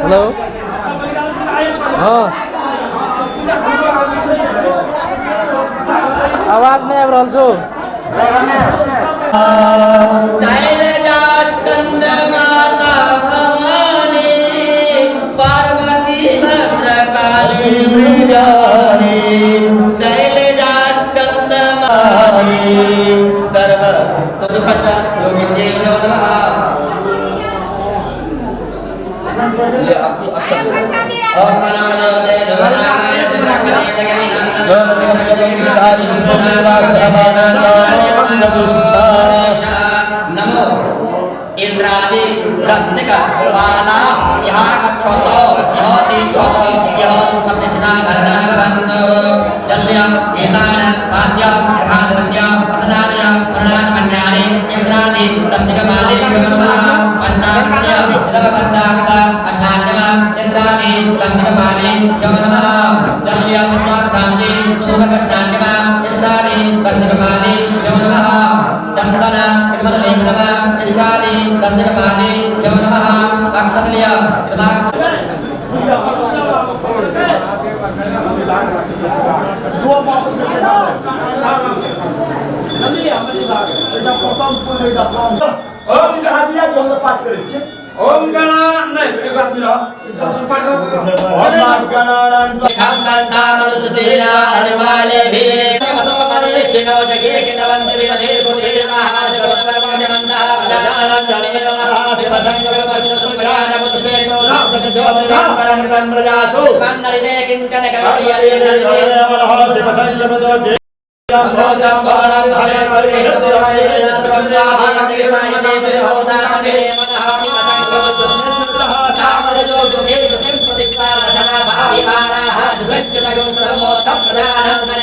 Hello हाँ आवाज नहीं आ रहल छो शैलजास्कंद माता भवानी पार्वती भद्रकाली मृगानी शैलजास्कंद मानी सर्व तदुपचा योगिन्देभ्यो नमः। ये आपकी अक्षर ओम गणानादे नमः जगन्नाथ नमो इंद्रादि रत्निक पाला यहाँ गच्छतो यह तिष्ठतो यह सुप्रतिष्ठिता भरना भवन्तु जल्य एतान पाद्य प्रधानमन्य असदानय वर्णाचमन्यानि इंद्रादि रत्निक पाले नमः पंचाकृत्य इदव पंचाकृत अष्टान्यव इंद्रादि रत्निक पाले नमः जल्य पंचाकृतान्ति सुदुःखकष्टान्यव इंद्रादि रत्निक पाले नमः चंदन कृतमलेखनव इंद्रादि रत्निक पाले नमः अक्षतल्य ओम गणानां नहीं एक बात मिला सबसे पहले ओम गणानां हम कंता मनुष्येना अनुवाले भीरे वसो मरे किनो जगे किनवंत विदधे कुधीर महार जोर मंडमंता वदानां जनेन महासिवसंग परशुसुप्राण मुदसेतो जोमनं परं प्रजासु कन्नरिदे किंचन करियरे नरिदे महासिवसंग पदो अमृतं भवनं भवे परिहेतुर्मये नात्रं जाहां निर्मायते होता मगे मनः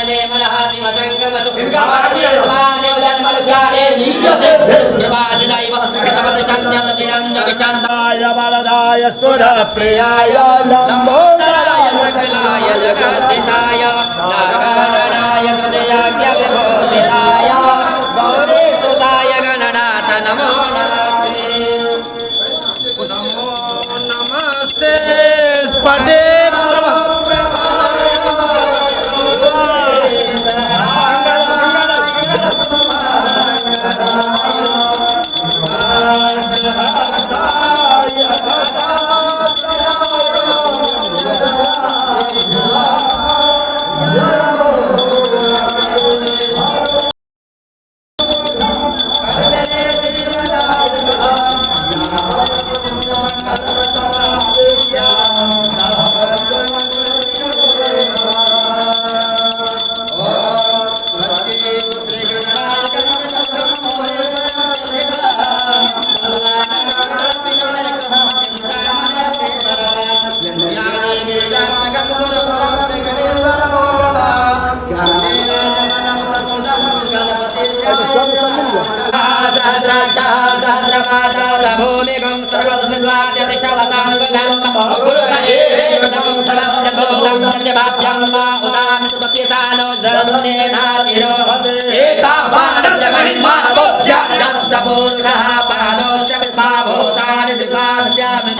मे मनः शिवशङ्करमतु पार्थिवानिवदन्मलुचारे नीयते कृपादिनैव कृतपदशन्यतिरञ्जविचन्दाय वरदाय सुरप्रियाय लम्बोदराय सकलाय जगद्धिताय नारायणाय हृदयाज्ञविभूषिताय गौरीसुताय गणनाथ नमो नमस्ते स्पटे भूमिगं सर्वस्वाद्यतिशवताङ्गलं गुरुहरे नमः सर्वं भाव्यं मा उदामितपतिसानो धन्येनातिरो एतावानस्य महिमा बोध्यानस्तपूर्णः पादोस्य विभाभूतानि दिवाद्यामि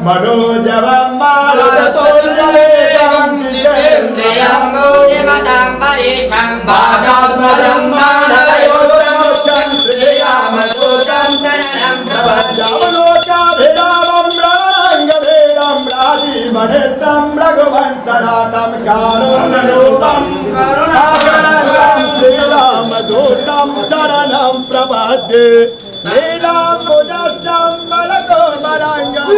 Madam, दूतं रघुवंशनाथं कारुण्यरूपं करुणाकरं श्रीरामदूतं शरणं प्रपद्ये नीलाम्बुजस्तं बलकोमलाङ्गं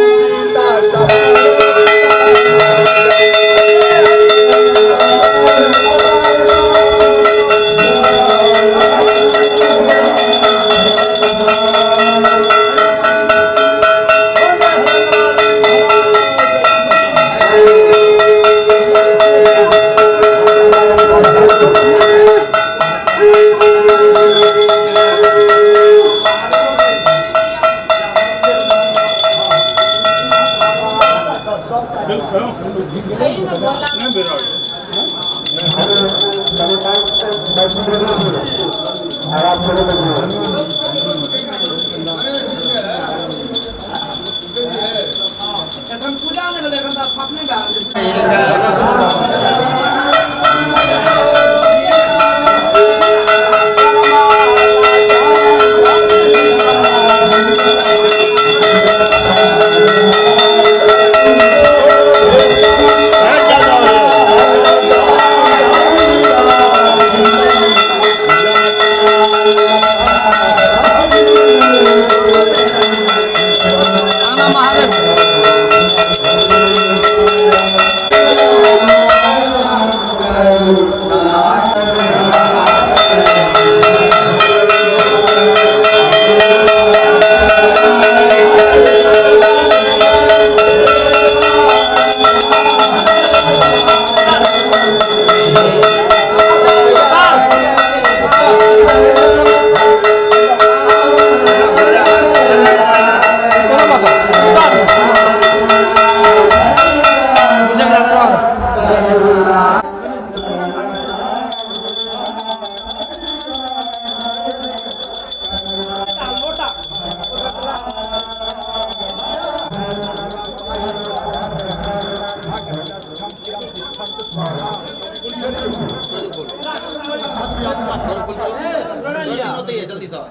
जल्दी सर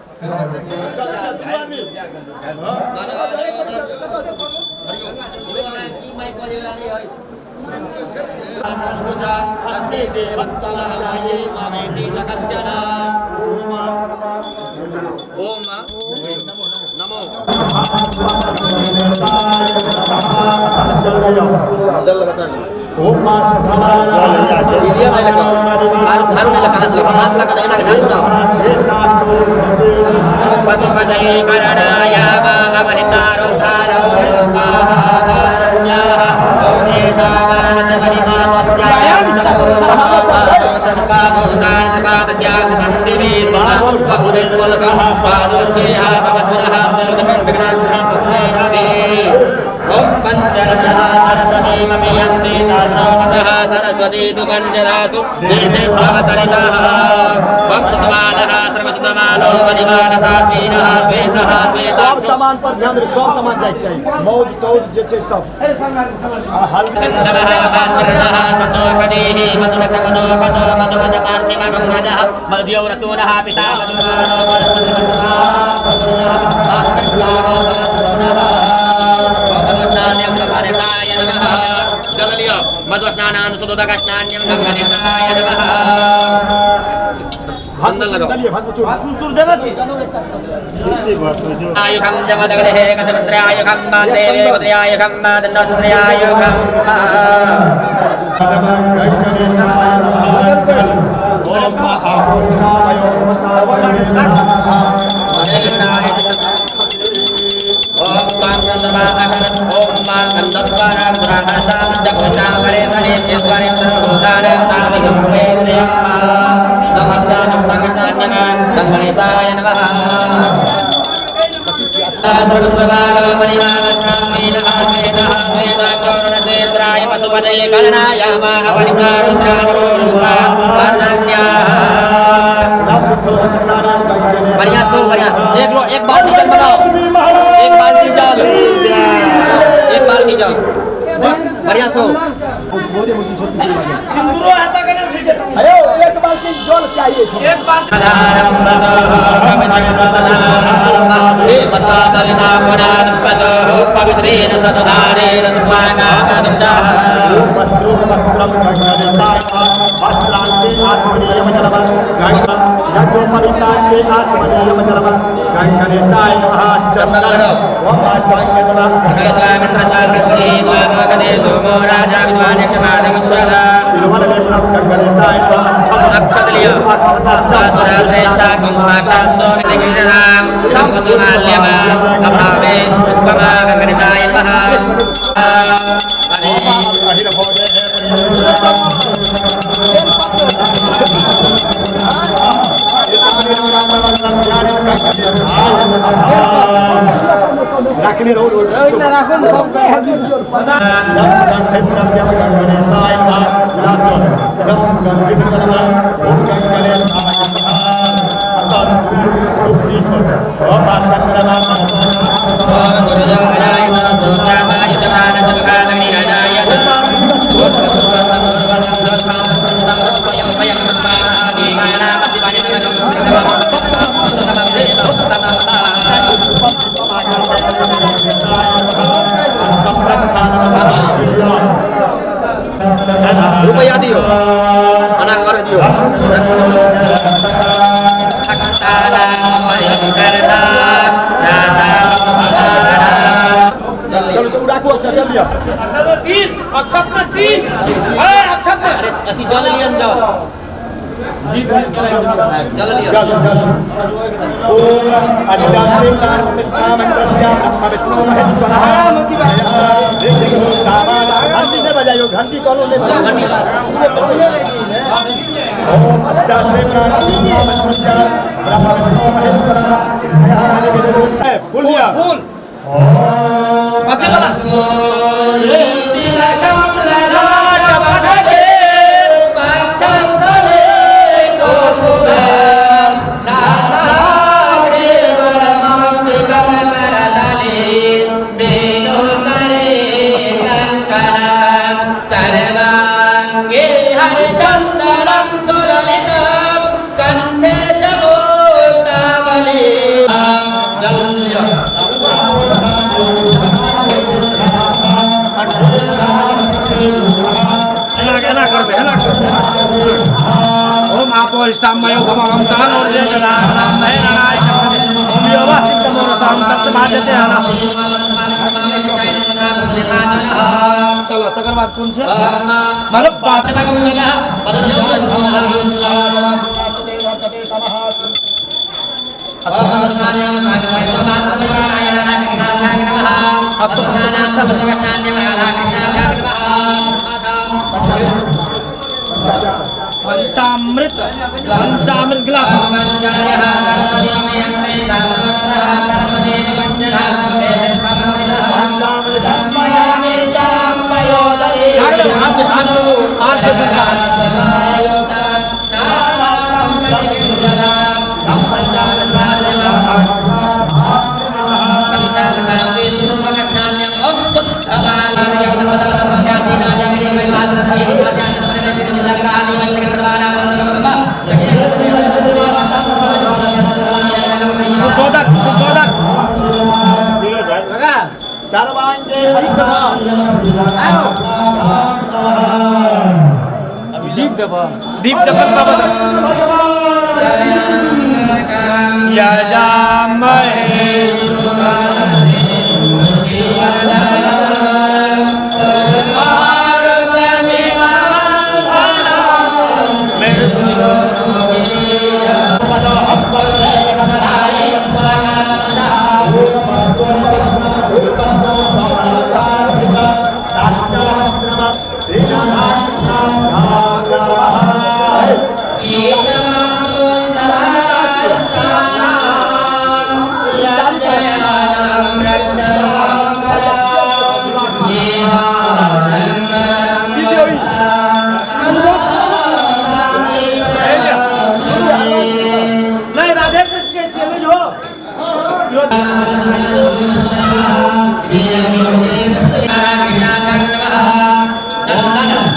ओम नमो ओम सीरिया नहीं लगा हारू नहीं लगा हाथ लगा देना हारू ना पशुपतये करणाय अवनितारो तारो लोकाः सरस्वती तु पंचरासु देशे भवसरितः वंशतमालः सर्वसुतमालो वनिवालः श्रीनः श्वेतः सब सामान पर ध्यान दे सब सामान जाय चाहिए मौज तौज जे छै सब हल्का बात्रः संतोषदीः मधुरकमदो कसो मधुवद पार्थिवगं रजः मद्यो रतोनः पिता मधुस्नानान सुदोदकस्नान्यं गंगनेशाय नमः भस्मचूर देना छी आयुखं जमदगदेहे कसवस्त्रायुखं देवे उदयायुखं दण्डोत्तरायुखं ओम महाभूषणाय ओम पांगंदमाहरत ओम पांगंदद्वारा दुराहरसामज्जगोचामरे सनेश्वरेन्द्र भूतानां तामिषुक्वे उदयम्मा नमस्तानुप्रकटान्यगान् गङ्गणेशाय नमः सर्वप्रभारो मणिमानस्वामीनः स्वेदः स्वेदाक्षोरुणसेन्द्राय पशुपतये कलनाय महावनितारुद्रानवोरूपा वर्धन्याः बढ़िया तो बढ़िया एक बाल्टी जल बनाओ एक बाल्टी जल बढ़िया तो मोदी मोदी छोटी सी मांगे सिंदूर आता करने से अयो एक बाल्टी जल चाहिए एक बार पवित्रेण सतधारेण सुभागादंशः वस्त्रों वस्त्रम गंगे साय वस्त्रांते आत्मनीयम जलवत् गंगा यज्ञोपवीतांते आत्मनीयम जलवत् गंगे साय चंदन ओम आत्मांते नमः अग्रताम श्रद्धाकृति द्वामकदे सोमो राजा विद्वान क्षमादमुच्छदा तिरुमल लेपनम गंगे साय अक्षतलिय चातुरा श्रेष्ठा कुंभाकास्तो विदिविजनाम संवसुमाल्यम अभावे पुष्पमा गंगनिसाय नमः अहिर भोगे है रखने रो राखो सब गंगे गंगे साय लाजो गंगे गंगे साय अतन दीप ओम चंद्रमा ओम दुर्योधनाय तोत्राय जमान सबकादमि राजाय रुपया दियो anak orang diyo akantana mayankarta rata चलो तो उड़ा को अच्छा चल लिया अक्षत तीन अरे अक्षत अरे अति जल लियन जाओ जल लिया चल चल ओम अधिष्ठानं प्रतिष्ठामन्त्रस्य ब्रह्म विष्णु महेश्वरः देखो सामान घंटी ने बजायो घंटी कौन ले ओम अस्तास्त्रे प्रतिष्ठामन्त्रस्य ब्रह्म विष्णु महेश्वरः फूल लिया फूल बाकी वाला ओम आपो इष्टामयो भवम तानो ओम योवा सिद्धमोर तस्माजते हना चलो तकर बाद कौन से मतलब बात पंचामृत गिलास सर्वांगे दीप जपत बाबा नहीं राधे कृष्ण के चले जो चंदन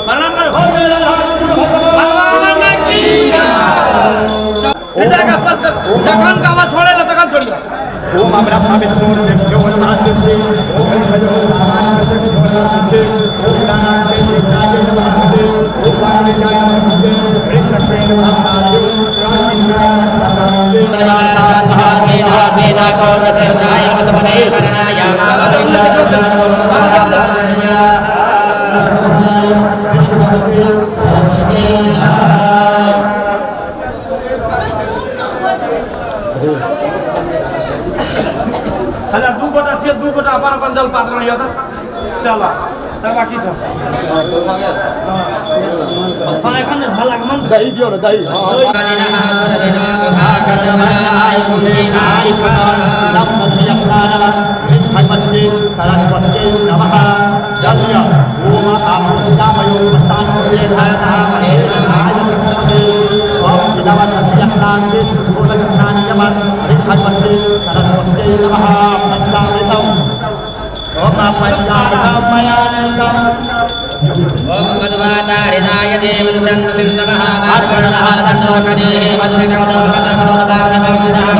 प्रणाम करो भगवान की हृदय का स्पर्श कर जखन का आवाज छोड़े ला तखन छोड़ियो ओम ब्रह्मा विष्णु देवो नमः शिवाय ओम भजो सामान्य ओम प्राणांते चित्ताय नमः ओम वाणिज्याय नमः ह्रीं सक्रेण नमः हजार दू गोटा छे दू गोटा अपन अपन जल पात्र लियो त चला तब बाकी छ हां एखन भलाक मन दही दियो न दही भगवती सरस्वती नमः जल ओम आमस्तामयो मस्तानो ओम विदवती स्नाने सुभोदक स्नाने नमः भगवती सरस्वती नमः पंचामृतम ओम पंचामृतम मयानंदम ओम मधुवातारिदाय देवदुषन्नमः माधवर्णः सन्तोषदे मधुरकमदो सरस्वती नमः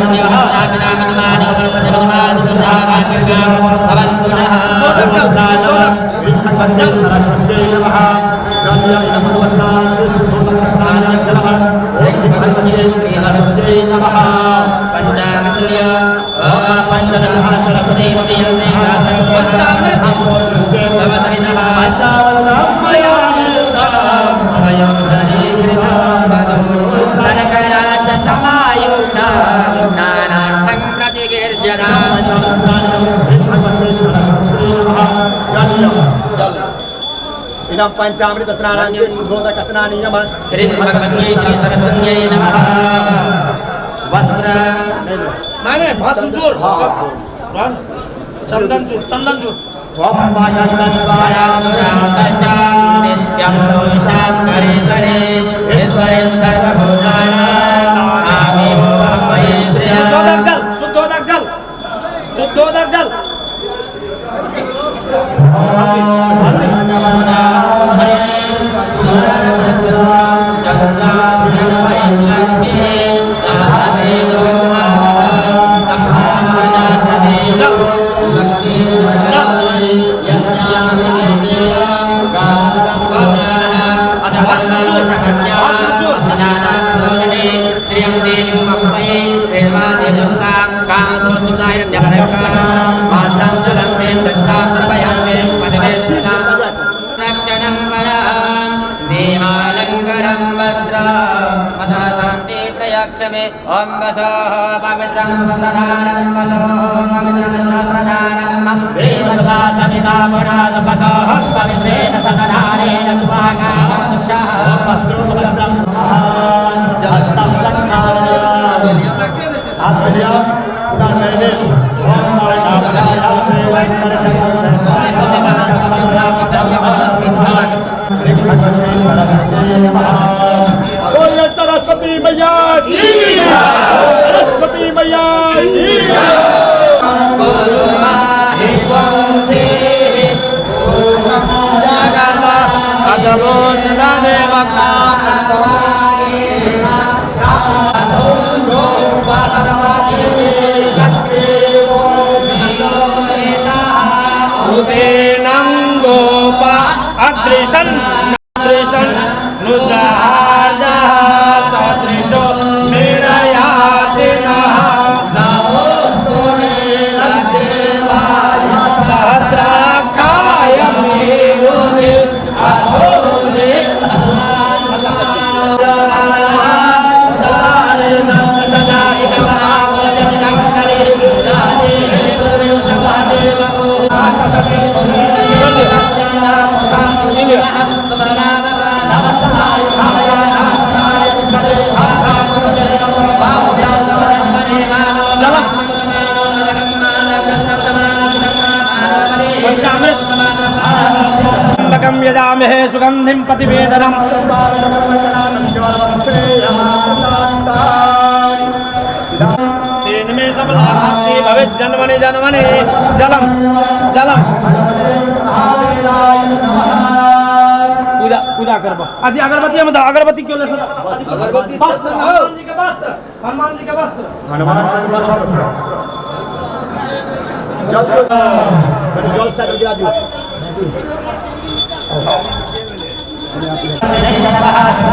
जल सरस्वती नमः पंचामृतल्य सरस्वती इदं पंचामृत स्नानानि शुद्धोदक स्नानि नमः श्री भगवती श्री सरस्वती नमः वस्त्र नहीं भस्म चूर चंदन चूर ओम नित्यं शांकरे सरे ईश्वरे सर्वभूतानां शुद्धोदक जल ओम वसो पवित्रं सदानं वसो पवित्रं सदानं देवता सविता पुनाद वसो पवित्रेण सदानेन सुभागावदुक्षः वस्त्रं हस्तं आत्मनिया उदाहरणे ओम सरस्वती मैया की सरस्वती मैया की अदृशन नुदाहार्जः सदृशो निर्यातिनः सहस्राक्षाय मेघोऽसि अधोदे सदा निवेदनम तेन में सब लाभांति भवेत् जन्मने जन्मने जलम जलम पूजा पूजा करबो आदि अगरबत्ती में अगरबत्ती क्यों ले सदा अगरबत्ती वस्त्र हनुमान जी के वस्त्र हनुमान जी के वस्त्र हनुमान जी के वस्त्र जल से गिरा दियो Terima kasih.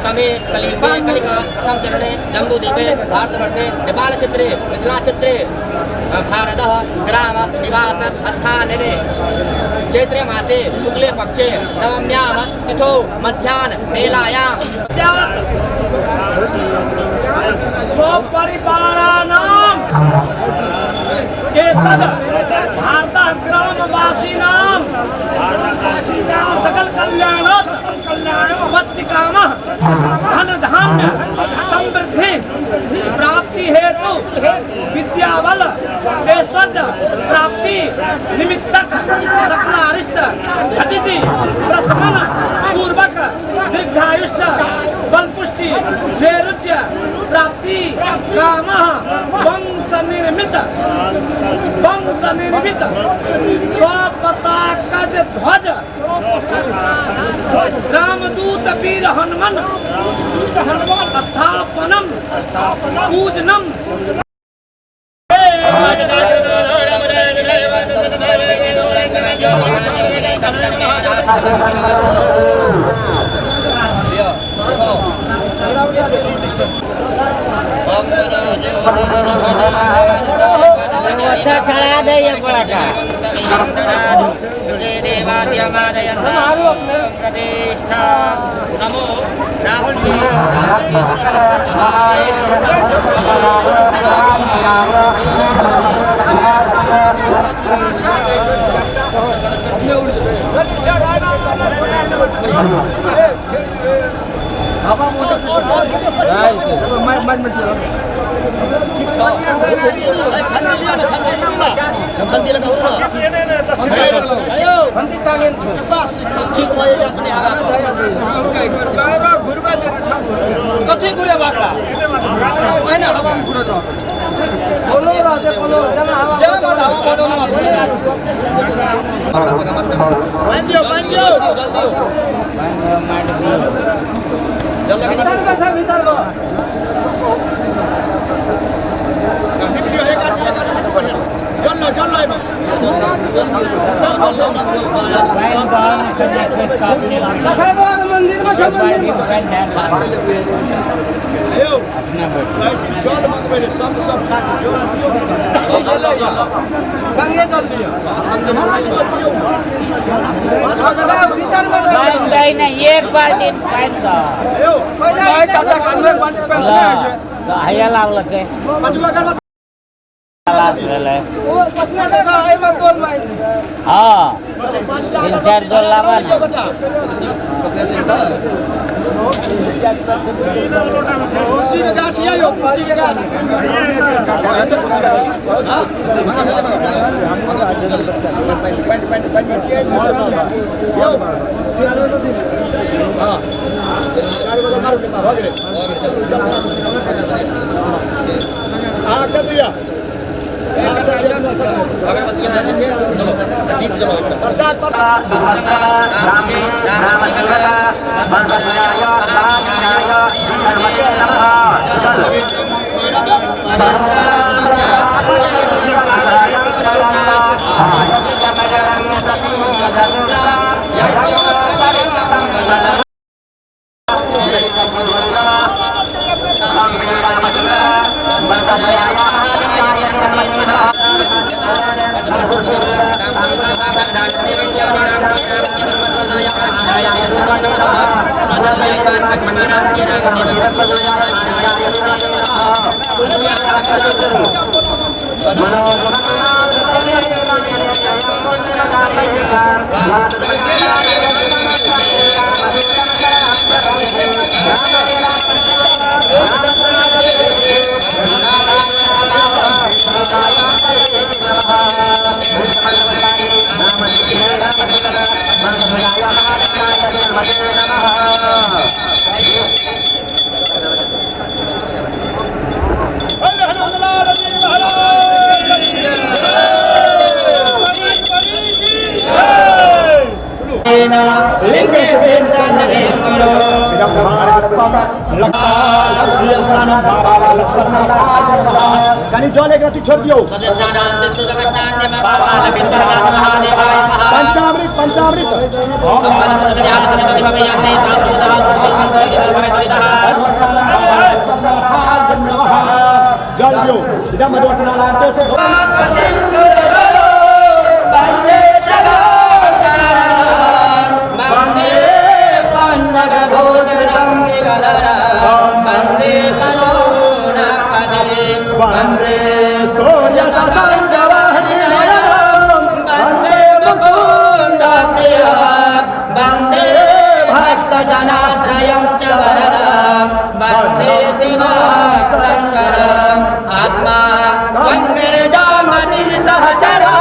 तमे कलियुगे कलिका प्रथम चरणे जम्बूद्वीपे भारतवर्षे नेपाल क्षेत्रे मिथिला क्षेत्रे भारतः ग्राम निवास स्थाने चैत्रे मासे शुक्ले पक्षे नवम्यां तिथौ मध्याह्न मेलायां स्वपरिवाराणाम् एतद् भारत ग्रामवासीनां सकल कल्याणोत्पत्तिकामः धन धान्य समृद्धि प्राप्ति हेतु विद्याबल ऐश्वर्य प्राप्ति निमित्तक सकलारिष्ट घटिति प्रशमन पूर्वक दीर्घायुष्ट बलपुष्टि वैरुच्य प्राप्ति कामः वंश निर्मित स्वपताकज ध्वज रामदूत वीर हनुमान स्थापनम पूजनम चढ़ा दे ये पड़ाका प्रतिष्ठा नमो मंदिर में एक बाल्टी हया लावलं काय हा 3-4 जोड लावा ना अगरबत्तियां जैसे चलो दीप जलाओ प्रसाद कहीं जल एक राती छोड़ दियो पंचामृत पंचामृत जल दियो इधर मधुस्नानांते से वंदे सूर्य वंदे मुकुंद प्रिय वंदे भक्त जनाश्रयं च वरदं वंदे शिवा शंकर आत्मा वंगिरजामति सहचरा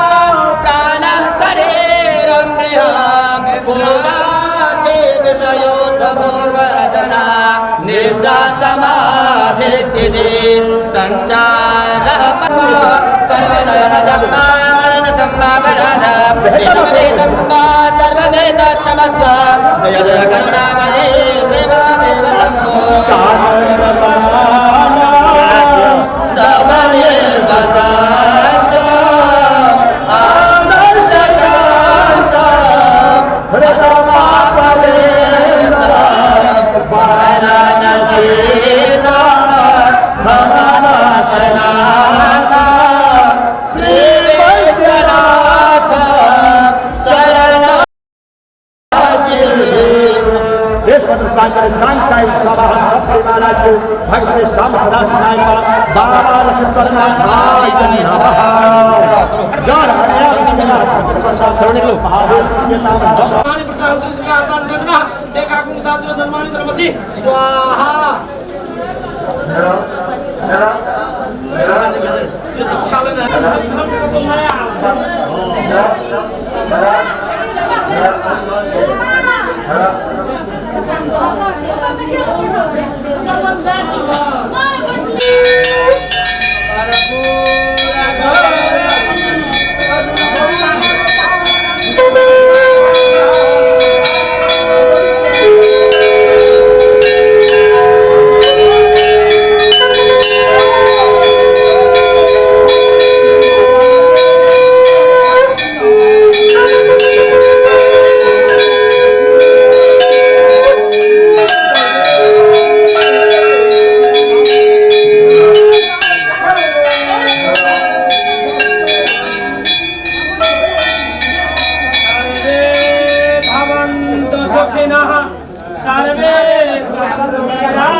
प्राण शरीरं गृहं पूजा चे विषयोद्भोग रचना निद्रा समाधि स्थिति संचार सर्वनयन जन्मामरण संभावना वेदम्बा सर्ववेद क्षमस्व जय जय करुणामये श्री महादेव शंभो दवनिर्वसन्त आनन्दकान्त भक्तपापवेद वाराणसीला भगवतनाथ श्री विश्वनाथ शरण सांग साई सभा सत्य महाराज को भगवान श्याम सदा सिनाय बाबा लक्ष्मण भाई जय हरिया निकलो महादेव के नाम स्वाहा भवन्तु सुखिनः